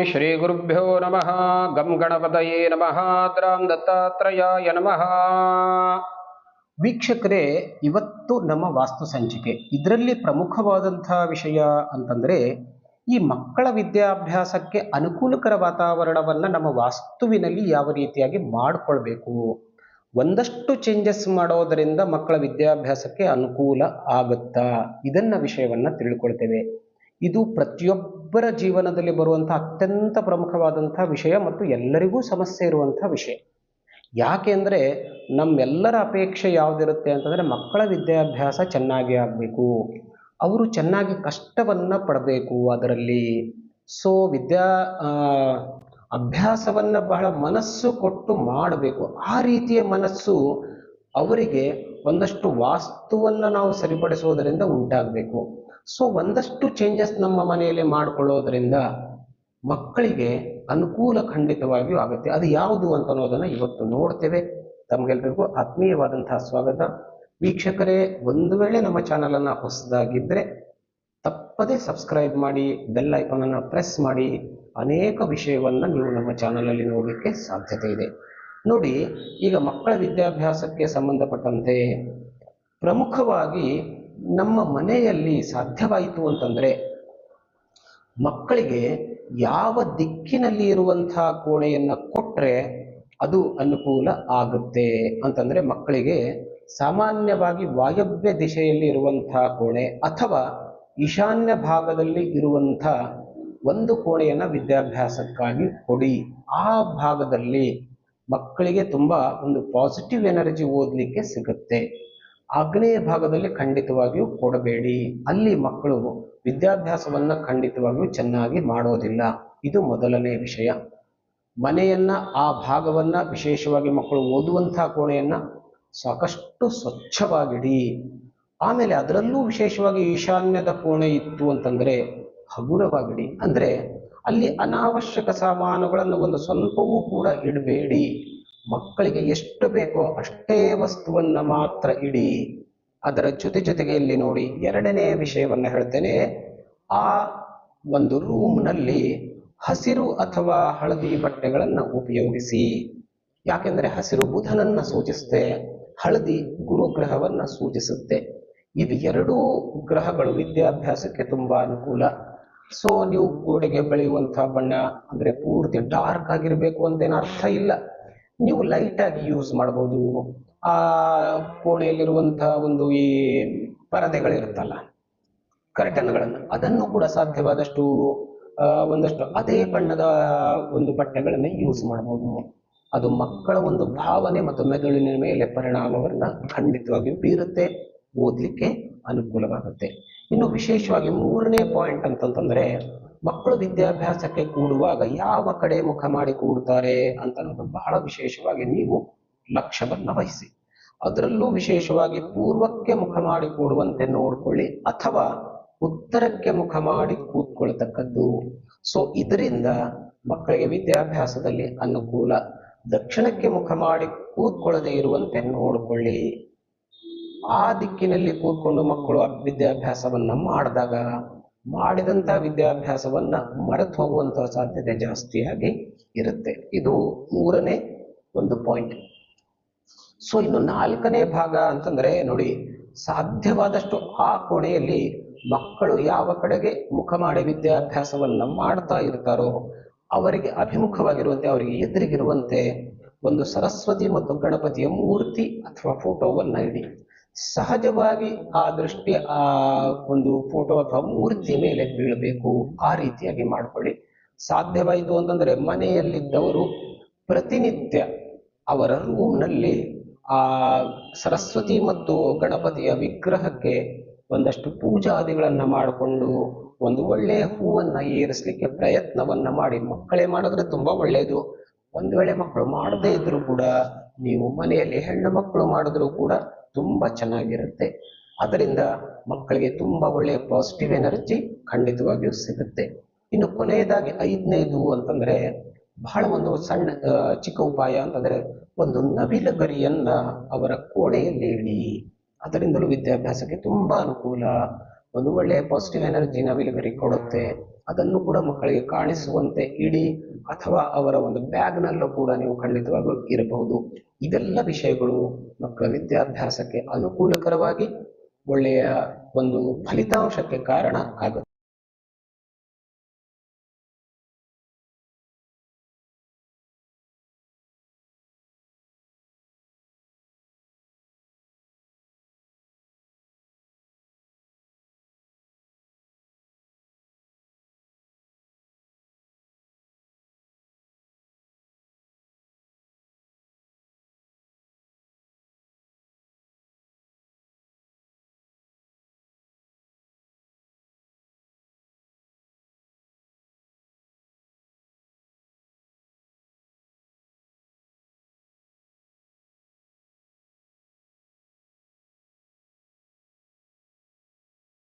ಶ್ರೀ ಗುರುಭ್ಯೋ ನಮಃ. ಗಂ ಗಣಪತಯೇ ನಮಃ. ದ್ರಾಂ ದತ್ತಾತ್ರೇಯಾಯ ನಮಃ. ವೀಕ್ಷಕರೇ, ಇವತ್ತು ನಮ್ಮ ವಾಸ್ತು ಸಂಚಿಕೆ. ಇದರಲ್ಲಿ ಪ್ರಮುಖವಾದಂಥ ವಿಷಯ ಅಂತಂದರೆ, ಈ ಮಕ್ಕಳ ವಿದ್ಯಾಭ್ಯಾಸಕ್ಕೆ ಅನುಕೂಲಕರ ವಾತಾವರಣವನ್ನು ನಮ್ಮ ವಾಸ್ತುವಿನಲ್ಲಿ ಯಾವ ರೀತಿಯಾಗಿ ಮಾಡಿಕೊಳ್ಬೇಕು, ಒಂದಷ್ಟು ಚೇಂಜಸ್ ಮಾಡೋದರಿಂದ ಮಕ್ಕಳ ವಿದ್ಯಾಭ್ಯಾಸಕ್ಕೆ ಅನುಕೂಲ ಆಗುತ್ತಾ, ಇದನ್ನ ವಿಷಯವನ್ನು ತಿಳ್ಕೊಳ್ತೇವೆ. ಇದು ಪ್ರತಿಯೊಬ್ಬರ ಜೀವನದಲ್ಲಿ ಬರುವಂಥ ಅತ್ಯಂತ ಪ್ರಮುಖವಾದಂಥ ವಿಷಯ ಮತ್ತು ಎಲ್ಲರಿಗೂ ಸಮಸ್ಯೆ ಇರುವಂಥ ವಿಷಯ. ಯಾಕೆ ಅಂದರೆ ನಮ್ಮೆಲ್ಲರ ಅಪೇಕ್ಷೆ ಯಾವುದಿರುತ್ತೆ ಅಂತಂದರೆ, ಮಕ್ಕಳ ವಿದ್ಯಾಭ್ಯಾಸ ಚೆನ್ನಾಗಿ ಆಗಬೇಕು, ಅವರು ಚೆನ್ನಾಗಿ ಕಷ್ಟವನ್ನು ಪಡಬೇಕು ಅದರಲ್ಲಿ. ಸೊ ಅಭ್ಯಾಸವನ್ನು ಬಹಳ ಮನಸ್ಸು ಕೊಟ್ಟು ಮಾಡಬೇಕು. ಆ ರೀತಿಯ ಮನಸ್ಸು ಅವರಿಗೆ ಒಂದಷ್ಟು ವಾಸ್ತುವನ್ನು ನಾವು ಸರಿಪಡಿಸೋದರಿಂದ ಉಂಟಾಗಬೇಕು. ಸೊ ಒಂದಷ್ಟು ಚೇಂಜಸ್ ನಮ್ಮ ಮನೆಯಲ್ಲಿ ಮಾಡಿಕೊಳ್ಳೋದ್ರಿಂದ ಮಕ್ಕಳಿಗೆ ಅನುಕೂಲ ಖಂಡಿತವಾಗಿಯೂ ಆಗುತ್ತೆ. ಅದು ಯಾವುದು ಅಂತ ಅನ್ನೋದನ್ನು ಇವತ್ತು ನೋಡ್ತೇವೆ. ತಮಗೆಲ್ಲರಿಗೂ ಆತ್ಮೀಯವಾದಂತಹ ಸ್ವಾಗತ. ವೀಕ್ಷಕರೇ, ಒಂದು ವೇಳೆ ನಮ್ಮ ಚಾನಲನ್ನು ಹೊಸದಾಗಿದ್ದರೆ ತಪ್ಪದೇ ಸಬ್ಸ್ಕ್ರೈಬ್ ಮಾಡಿ, ಬೆಲ್ ಐಕಾನನ್ನು ಪ್ರೆಸ್ ಮಾಡಿ. ಅನೇಕ ವಿಷಯವನ್ನು ನೀವು ನಮ್ಮ ಚಾನಲಲ್ಲಿ ನೋಡಲಿಕ್ಕೆ ಸಾಧ್ಯತೆ ಇದೆ. ನೋಡಿ, ಈಗ ಮಕ್ಕಳ ವಿದ್ಯಾಭ್ಯಾಸಕ್ಕೆ ಸಂಬಂಧಪಟ್ಟಂತೆ ಪ್ರಮುಖವಾಗಿ ನಮ್ಮ ಮನೆಯಲ್ಲಿ ಸಾಧ್ಯವಾಯಿತು ಅಂತಂದರೆ, ಮಕ್ಕಳಿಗೆ ಯಾವ ದಿಕ್ಕಿನಲ್ಲಿ ಇರುವಂತಹ ಕೋಣೆಯನ್ನು ಕೊಟ್ಟರೆ ಅದು ಅನುಕೂಲ ಆಗುತ್ತೆ ಅಂತಂದರೆ, ಮಕ್ಕಳಿಗೆ ಸಾಮಾನ್ಯವಾಗಿ ವಾಯವ್ಯ ದಿಶೆಯಲ್ಲಿ ಇರುವಂತಹ ಕೋಣೆ ಅಥವಾ ಈಶಾನ್ಯ ಭಾಗದಲ್ಲಿ ಇರುವಂಥ ಒಂದು ಕೋಣೆಯನ್ನು ವಿದ್ಯಾಭ್ಯಾಸಕ್ಕಾಗಿ ಕೊಡಿ. ಆ ಭಾಗದಲ್ಲಿ ಮಕ್ಕಳಿಗೆ ತುಂಬ ಒಂದು ಪಾಸಿಟಿವ್ ಎನರ್ಜಿ ಓದಲಿಕ್ಕೆ ಸಿಗುತ್ತೆ. ಆಗ್ನೇಯ ಭಾಗದಲ್ಲಿ ಖಂಡಿತವಾಗಿಯೂ ಕೊಡಬೇಡಿ. ಅಲ್ಲಿ ಮಕ್ಕಳು ವಿದ್ಯಾಭ್ಯಾಸವನ್ನು ಖಂಡಿತವಾಗಿಯೂ ಚೆನ್ನಾಗಿ ಮಾಡೋದಿಲ್ಲ. ಇದು ಮೊದಲನೇ ವಿಷಯ. ಮನೆಯನ್ನು, ಆ ಭಾಗವನ್ನು, ವಿಶೇಷವಾಗಿ ಮಕ್ಕಳು ಓದುವಂಥ ಕೋಣೆಯನ್ನು ಸಾಕಷ್ಟು ಸ್ವಚ್ಛವಾಗಿಡಿ. ಆಮೇಲೆ ಅದರಲ್ಲೂ ವಿಶೇಷವಾಗಿ ಈಶಾನ್ಯದ ಕೋಣೆ ಇತ್ತು ಅಂತಂದರೆ ಹಗುರವಾಗಿಡಿ. ಅಂದರೆ ಅಲ್ಲಿ ಅನಾವಶ್ಯಕ ಸಾಮಾನುಗಳನ್ನು ಒಂದು ಸ್ವಲ್ಪವೂ ಕೂಡ ಇಡಬೇಡಿ. ಮಕ್ಕಳಿಗೆ ಎಷ್ಟು ಬೇಕೋ ಅಷ್ಟೇ ವಸ್ತುವನ್ನು ಮಾತ್ರ ಇಡಿ. ಅದರ ಜೊತೆಗೆ ಇಲ್ಲಿ ನೋಡಿ, ಎರಡನೇ ವಿಷಯವನ್ನು ಹೇಳ್ತೇನೆ. ಆ ಒಂದು ರೂಮ್ನಲ್ಲಿ ಹಸಿರು ಅಥವಾ ಹಳದಿ ಬಟ್ಟೆಗಳನ್ನು ಉಪಯೋಗಿಸಿ. ಯಾಕೆಂದರೆ ಹಸಿರು ಬುಧನನ್ನು ಸೂಚಿಸುತ್ತೆ, ಹಳದಿ ಗುರುಗ್ರಹವನ್ನು ಸೂಚಿಸುತ್ತೆ. ಇದು ಎರಡೂ ಗ್ರಹಗಳು ವಿದ್ಯಾಭ್ಯಾಸಕ್ಕೆ ತುಂಬಾ ಅನುಕೂಲ. ಸೊ ನೀವು ಗೋಡೆಗೆ ಬೆಳೆಯುವಂತಹ ಬಣ್ಣ ಅಂದರೆ ಪೂರ್ತಿ ಡಾರ್ಕ್ ಆಗಿರಬೇಕು ಅಂತೇನು ಅರ್ಥ ಇಲ್ಲ. ನೀವು ಲೈಟ್ ಆಗಿ ಯೂಸ್ ಮಾಡ್ಬೋದು. ಆ ಕೋಣೆಯಲ್ಲಿರುವಂತಹ ಒಂದು ಈ ಪರದೆಗಳಿರುತ್ತಲ್ಲ, ಕರ್ಟನ್ಗಳನ್ನು, ಅದನ್ನು ಕೂಡ ಸಾಧ್ಯವಾದಷ್ಟು ಒಂದಷ್ಟು ಅದೇ ಬಣ್ಣದ ಒಂದು ಬಟ್ಟೆಗಳನ್ನು ಯೂಸ್ ಮಾಡ್ಬೋದು. ಅದು ಮಕ್ಕಳ ಒಂದು ಭಾವನೆ ಮತ್ತು ಮೆದುಳಿನ ಮೇಲೆ ಪರಿಣಾಮವನ್ನು ಖಂಡಿತವಾಗಿಯೂ ಬೀರುತ್ತೆ, ಓದಲಿಕ್ಕೆ ಅನುಕೂಲವಾಗುತ್ತೆ. ಇನ್ನು ವಿಶೇಷವಾಗಿ ಮೂರನೇ ಪಾಯಿಂಟ್ ಅಂತಂತಂದ್ರೆ, ಮಕ್ಕಳು ವಿದ್ಯಾಭ್ಯಾಸಕ್ಕೆ ಕೂಡುವಾಗ ಯಾವ ಕಡೆ ಮುಖ ಮಾಡಿ ಕೂಡುತ್ತಾರೆ ಅಂತ ಅನ್ನೋದು ಬಹಳ ವಿಶೇಷವಾಗಿ ನೀವು ಲಕ್ಷ್ಯವನ್ನು ವಹಿಸಿ. ಅದರಲ್ಲೂ ವಿಶೇಷವಾಗಿ ಪೂರ್ವಕ್ಕೆ ಮುಖ ಮಾಡಿ ಕೂಡುವಂತೆ ನೋಡ್ಕೊಳ್ಳಿ, ಅಥವಾ ಉತ್ತರಕ್ಕೆ ಮುಖ ಮಾಡಿ ಕೂತ್ಕೊಳ್ತಕ್ಕದ್ದು. ಸೊ ಇದರಿಂದ ಮಕ್ಕಳಿಗೆ ವಿದ್ಯಾಭ್ಯಾಸದಲ್ಲಿ ಅನುಕೂಲ. ದಕ್ಷಿಣಕ್ಕೆ ಮುಖ ಮಾಡಿ ಕೂತ್ಕೊಳ್ಳದೆ ಇರುವಂತೆ ನೋಡಿಕೊಳ್ಳಿ. ಆ ದಿಕ್ಕಿನಲ್ಲಿ ಕೂತ್ಕೊಂಡು ಮಕ್ಕಳು ವಿದ್ಯಾಭ್ಯಾಸವನ್ನ ಮಾಡಿದಂಥ ವಿದ್ಯಾಭ್ಯಾಸವನ್ನ ಮರೆತು ಹೋಗುವಂತಹ ಸಾಧ್ಯತೆ ಜಾಸ್ತಿಯಾಗಿ ಇರುತ್ತೆ. ಇದು ಮೂರನೇ ಒಂದು ಪಾಯಿಂಟ್. ಸೊ ಇನ್ನು ನಾಲ್ಕನೇ ಭಾಗ ಅಂತಂದ್ರೆ ನೋಡಿ, ಸಾಧ್ಯವಾದಷ್ಟು ಆ ಕೋಣೆಯಲ್ಲಿ ಮಕ್ಕಳು ಯಾವ ಕಡೆಗೆ ಮುಖ ಮಾಡಿ ವಿದ್ಯಾಭ್ಯಾಸವನ್ನ ಮಾಡ್ತಾ ಇರ್ತಾರೋ ಅವರಿಗೆ ಅಭಿಮುಖವಾಗಿರುವಂತೆ, ಅವರಿಗೆ ಎದುರಿಗಿರುವಂತೆ ಒಂದು ಸರಸ್ವತಿ ಮತ್ತು ಗಣಪತಿಯ ಮೂರ್ತಿ ಅಥವಾ ಫೋಟೋವನ್ನ ಇಡಿ. ಸಹಜವಾಗಿ ಆ ದೃಷ್ಟಿ ಆ ಒಂದು ಫೋಟೋ ಅಥವಾ ಮೂರ್ತಿ ಮೇಲೆ ಬೀಳಬೇಕು. ಆ ರೀತಿಯಾಗಿ ಮಾಡ್ಕೊಳ್ಳಿ. ಸಾಧ್ಯವಾಯಿತು ಅಂತಂದ್ರೆ ಮನೆಯಲ್ಲಿದ್ದವರು ಪ್ರತಿನಿತ್ಯ ಅವರ ರೂಮ್ನಲ್ಲಿ ಆ ಸರಸ್ವತಿ ಮತ್ತು ಗಣಪತಿಯ ವಿಗ್ರಹಕ್ಕೆ ಒಂದಷ್ಟು ಪೂಜಾದಿಗಳನ್ನ ಮಾಡಿಕೊಂಡು ಒಂದು ಒಳ್ಳೆಯ ಹೂವನ್ನ ಏರಿಸಲಿಕ್ಕೆ ಪ್ರಯತ್ನವನ್ನ ಮಾಡಿ. ಮಕ್ಕಳೇ ಮಾಡಿದ್ರೆ ತುಂಬಾ ಒಳ್ಳೆಯದು. ಒಂದು ವೇಳೆ ಮಕ್ಕಳು ಮಾಡದೇ ಇದ್ರು ಕೂಡ ನೀವು ಮನೆಯಲ್ಲಿ ಹೆಣ್ಣು ಮಕ್ಕಳು ಮಾಡಿದ್ರು ಕೂಡ ತುಂಬಾ ಚೆನ್ನಾಗಿರುತ್ತೆ. ಅದರಿಂದ ಮಕ್ಕಳಿಗೆ ತುಂಬಾ ಒಳ್ಳೆಯ ಪಾಸಿಟಿವ್ ಎನರ್ಜಿ ಖಂಡಿತವಾಗಿಯೂ ಸಿಗುತ್ತೆ. ಇನ್ನು ಕೊನೆಯದಾಗಿ ಐದನೇದು ಅಂತಂದ್ರೆ, ಬಹಳ ಒಂದು ಸಣ್ಣ ಚಿಕ್ಕ ಉಪಾಯ ಅಂತಂದ್ರೆ, ಒಂದು ನವಿಲ ಗರಿಯನ್ನ ಅವರ ಕೋಣೆಯಲ್ಲಿ ಇಡಿ. ಅದರಿಂದಲೂ ವಿದ್ಯಾಭ್ಯಾಸಕ್ಕೆ ತುಂಬಾ ಅನುಕೂಲ. ಒಂದು ಒಳ್ಳೆಯ ಪಾಸಿಟಿವ್ ಎನರ್ಜಿ ನವಿಲು ಗರಿ ಕೊಡುತ್ತೆ. ಅದನ್ನು ಕೂಡ ಮಕ್ಕಳಿಗೆ ಕಾಣಿಸುವಂತೆ ಇಡಿ, ಅಥವಾ ಅವರ ಒಂದು ಬ್ಯಾಗ್ನಲ್ಲೂ ಕೂಡ ನೀವು ಖಂಡಿತವಾಗೂ ಇರಬಹುದು. ಇದೆಲ್ಲ ವಿಷಯಗಳು ಮಕ್ಕಳ ವಿದ್ಯಾಭ್ಯಾಸಕ್ಕೆ ಅನುಕೂಲಕರವಾಗಿ ಒಳ್ಳೆಯ ಒಂದು ಫಲಿತಾಂಶಕ್ಕೆ ಕಾರಣ ಆಗುತ್ತೆ.